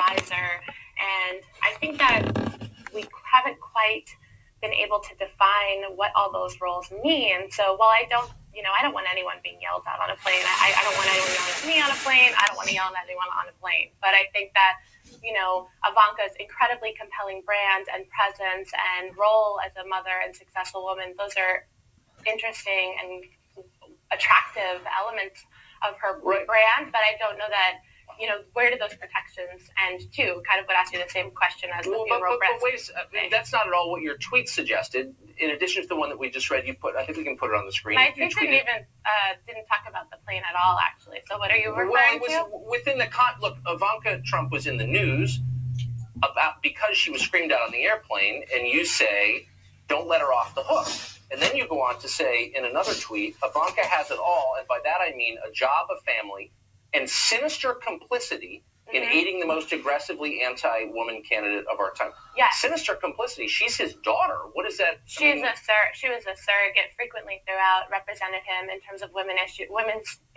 advisor. And I think that we haven't quite been able to define what all those roles mean. So while I don't want anyone being yelled at on a plane. I don't want anyone yelling at me on a plane. I don't want to yell at anyone on a plane. But I think that, Ivanka's incredibly compelling brand and presence and role as a mother and successful woman, those are interesting and attractive elements of her brand. But I don't know that, where do those protections end to? Kind of would ask you the same question as the funeral but wait, that's not at all what your tweet suggested. In addition to the one that we just read, I think we can put it on the screen. My tweet didn't talk about the plane at all, actually. So what are you referring to? Within the look, Ivanka Trump was in the news because she was screamed at on the airplane, and you say, don't let her off the hook. And then you go on to say in another tweet, Ivanka has it all, and by that I mean a job, a family, and sinister complicity in aiding the most aggressively anti-woman candidate of our time. Yes. Sinister complicity. She's his daughter. What is that? She was a surrogate frequently throughout, represented him in terms of women's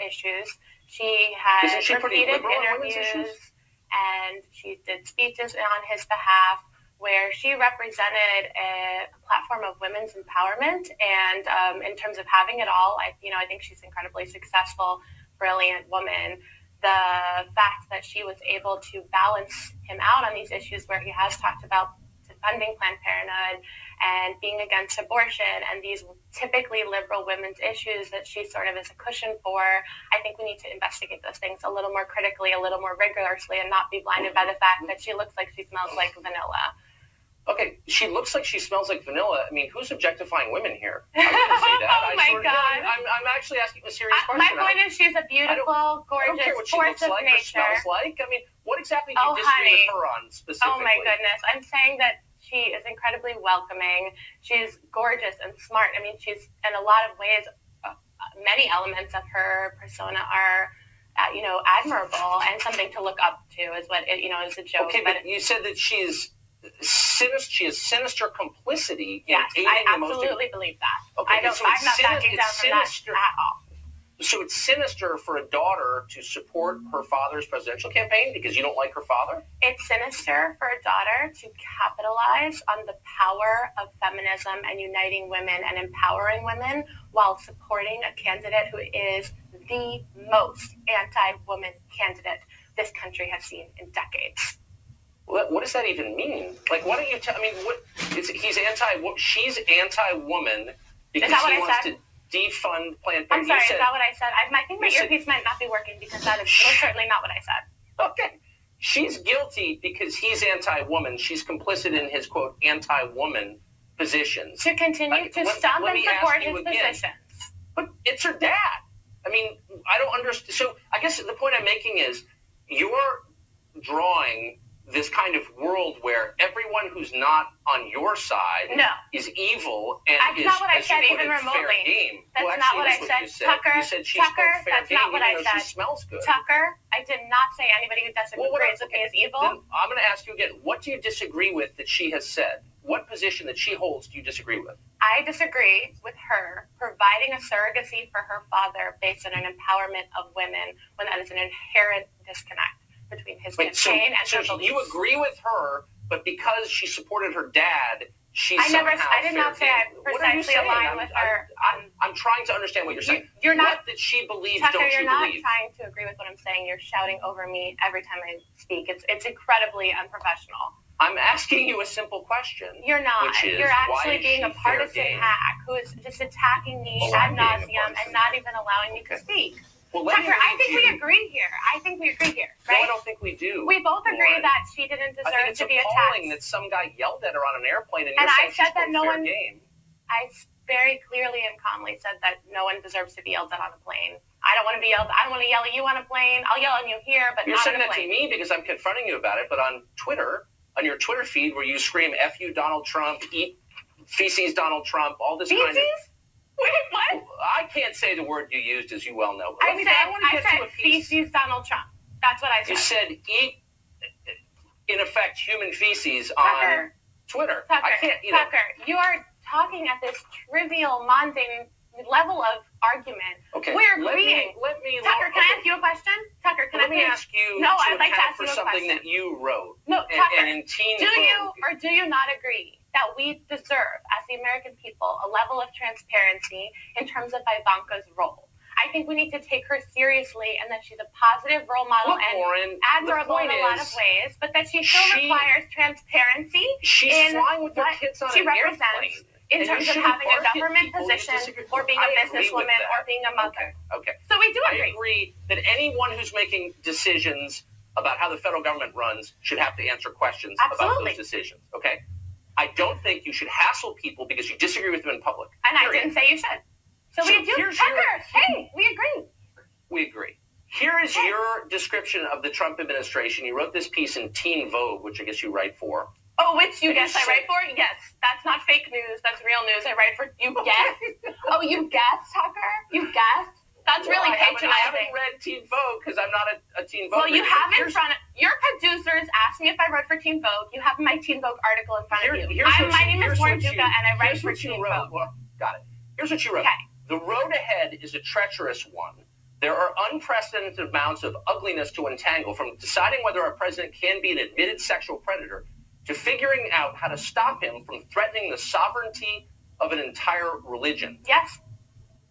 issues. She had repeated interviews, and she did speeches on his behalf where she represented a platform of women's empowerment. And in terms of having it all, I think she's incredibly successful, brilliant woman. The fact that she was able to balance him out on these issues where he has talked about defunding Planned Parenthood and being against abortion and these typically liberal women's issues that she sort of is a cushion for, I think we need to investigate those things a little more critically, a little more rigorously, and not be blinded by the fact that she looks like she smells like vanilla. Okay, she looks like she smells like vanilla. I mean, who's objectifying women here? I wouldn't say that. Oh my God. I'm actually asking a serious question. My point is she's a beautiful, gorgeous force of nature. Or smells like. I mean, what exactly do you disagree with her on specifically? Oh my goodness. I'm saying that she is incredibly welcoming. She's gorgeous and smart. I mean, she's in a lot of ways, many elements of her persona are admirable and something to look up to is what it, is a joke. Okay, but you said that she has sinister complicity. Yes, I absolutely believe that. Okay, I'm not backing down from that at all. So it's sinister for a daughter to support her father's presidential campaign because you don't like her father? It's sinister for a daughter to capitalize on the power of feminism and uniting women and empowering women while supporting a candidate who is the most anti-woman candidate this country has seen in decades. What does that even mean? Like, why don't you tell? I mean, she's anti-woman because he wants to defund Planned Parenthood. I'm sorry, is that what I said? I think my earpiece might not be working because that is most certainly not what I said. Okay. She's guilty because he's anti-woman. She's complicit in his, quote, anti-woman positions. To continue to stump and support his positions. But it's her dad. I mean, I don't understand. So I guess the point I'm making is you're drawing this kind of world where everyone who's not on your side is evil and that's not what I said, even remotely. Fair game. That's not what I said. Tucker, you said she spoke fair that's game, not what I said. She smells good. Tucker, I did not say anybody who disagrees with me is evil. Then I'm going to ask you again, what do you disagree with that she has said? What position that she holds do you disagree with? I disagree with her providing a surrogacy for her father based on an empowerment of women when that is an inherent disconnect between his campaign and her beliefs. So you agree with her, but because she supported her dad, she's I did not say I precisely align with her. I'm trying to understand what you're saying. You're not what that she believes. Tucker, don't you you're not believe? trying to agree with what I'm saying. You're shouting over me every time I speak. It's incredibly unprofessional. I'm asking you a simple question. You're not. Which is, you're actually being a partisan game? hack who is just attacking me ad nauseum and not even allowing me to speak. Well, Tucker, I think we agree here. Right? No, I don't think we do. We both agree that she didn't deserve to be attacked. That some guy yelled at her on an airplane, and I said that no one. Game. I very clearly and calmly said that no one deserves to be yelled at on a plane. I don't want to be yelled. I don't want to yell at you on a plane. I'll yell at you here, but you're not on a plane. You're saying that to me because I'm confronting you about it. But on Twitter, on your Twitter feed, where you scream "F you, Donald Trump," "Eat feces, Donald Trump," all this kind of. Wait, what? I can't say the word you used, as you well know. I said feces, Donald Trump. That's what I said. You said eat, in effect, human feces Tucker, on Twitter. Tucker, I can't, Tucker, you are talking at this trivial, mundane level of argument. Okay. We're agreeing. Let me Tucker, can I ask you a question? Tucker, let me ask you No, to I'd like to account ask for you a something question. that you wrote. No, Tucker, and in Teen do Vogue, you or do you not agree that we deserve, as the American people, a level of transparency in terms of Ivanka's role? I think we need to take her seriously and that she's a positive role model and Lauren, admirable in a lot of ways, but that she still requires transparency. She's flying with her kids on an airplane. In terms of having a government position or being a businesswoman or being a mother. Okay. So we do agree. I agree that anyone who's making decisions about how the federal government runs should have to answer questions about those decisions. Okay. I don't think you should hassle people because you disagree with them in public. And I didn't say you should. So we do. Tucker, hey, we agree. We agree. Here is your description of the Trump administration. You wrote this piece in Teen Vogue, which I guess you write for. Oh, which you guess I write for? Yes. That's not fake news. That's real news. I write for you guess. Oh, you guessed, Tucker? You guessed? That's really patronizing. I haven't read Teen Vogue because I'm not a Teen Vogue. Well, you have in front of your producers asked me if I wrote for Teen Vogue. You have my Teen Vogue article in front of you. My name is Lauren Duca, and I write for Teen Vogue. Well, got it. Here's what you wrote. Okay. The road ahead is a treacherous one. There are unprecedented amounts of ugliness to untangle, from deciding whether our president can be an admitted sexual predator to figuring out how to stop him from threatening the sovereignty of an entire religion. Yes.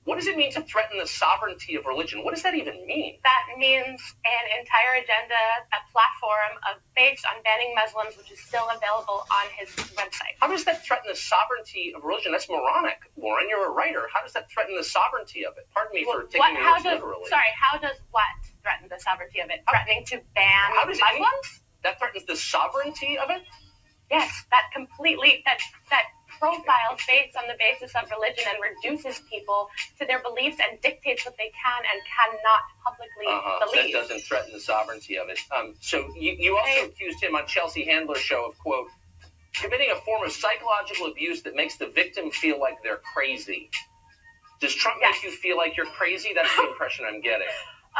What does it mean to threaten the sovereignty of religion? What does that even mean? That means an entire agenda, a platform based on banning Muslims, which is still available on his website. How does that threaten the sovereignty of religion? That's moronic, Lauren. You're a writer. How does that threaten the sovereignty of it? Pardon me for taking the words literally. Sorry, how does what threaten the sovereignty of it? Threatening to ban Muslims? That threatens the sovereignty of it? Yes, that completely, that profiles based on the basis of religion and reduces people to their beliefs and dictates what they can and cannot publicly believe. That doesn't threaten the sovereignty of it. So you also accused him on Chelsea Handler's show of, quote, committing a form of psychological abuse that makes the victim feel like they're crazy. Does Trump make you feel like you're crazy? That's the impression I'm getting.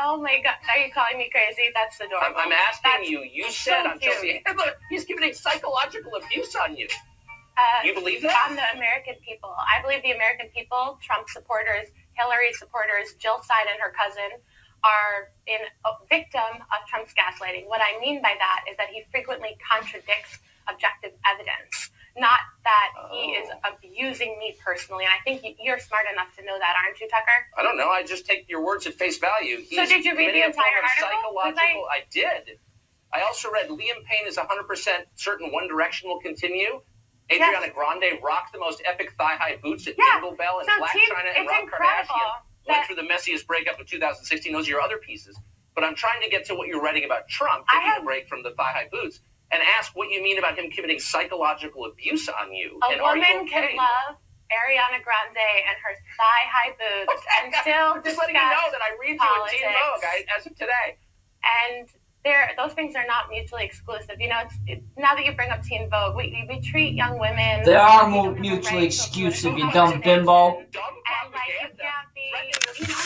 Oh my God, are you calling me crazy? That's adorable. I'm asking you. You said on Chelsea Handler, he's committing psychological abuse on you. You believe that? On the American people. I believe the American people, Trump supporters, Hillary supporters, Jill Stein and her cousin, are a victim of Trump's gaslighting. What I mean by that is that he frequently contradicts objective evidence, not that he is abusing me personally. And I think you're smart enough to know that, aren't you, Tucker? I don't know. I just take your words at face value. So did you read the entire article? I did. I also read Liam Payne is 100% certain One Direction will continue. Adriana Grande rocked the most epic thigh-high boots at Jingle Bell, and Black China and Rob Kardashian went through the messiest breakup of 2016. Those are your other pieces. But I'm trying to get to what you're writing about Trump, taking a break from the thigh-high boots, and ask what you mean about him committing psychological abuse on you. A woman can love Ariana Grande and her thigh-high boots and still just letting you know that I read you in Teen Vogue as of today. And those things are not mutually exclusive. You know, now that you bring up Teen Vogue, we treat young women. They are mutually exclusive, you dumb bimbo. And you can't be,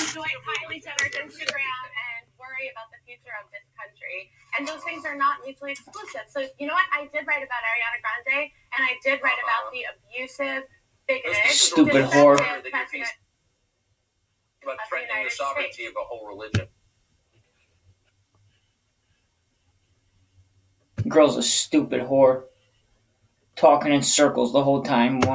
enjoy Kylie Jenner's Instagram and worry about the future of this country. And those things are not mutually exclusive. So you know what? I did write about Ariana Grande, and I did write about the abusive, bigoted, stupid whore. About threatening the sovereignty of a whole religion. Girl's a stupid whore. Talking in circles the whole time.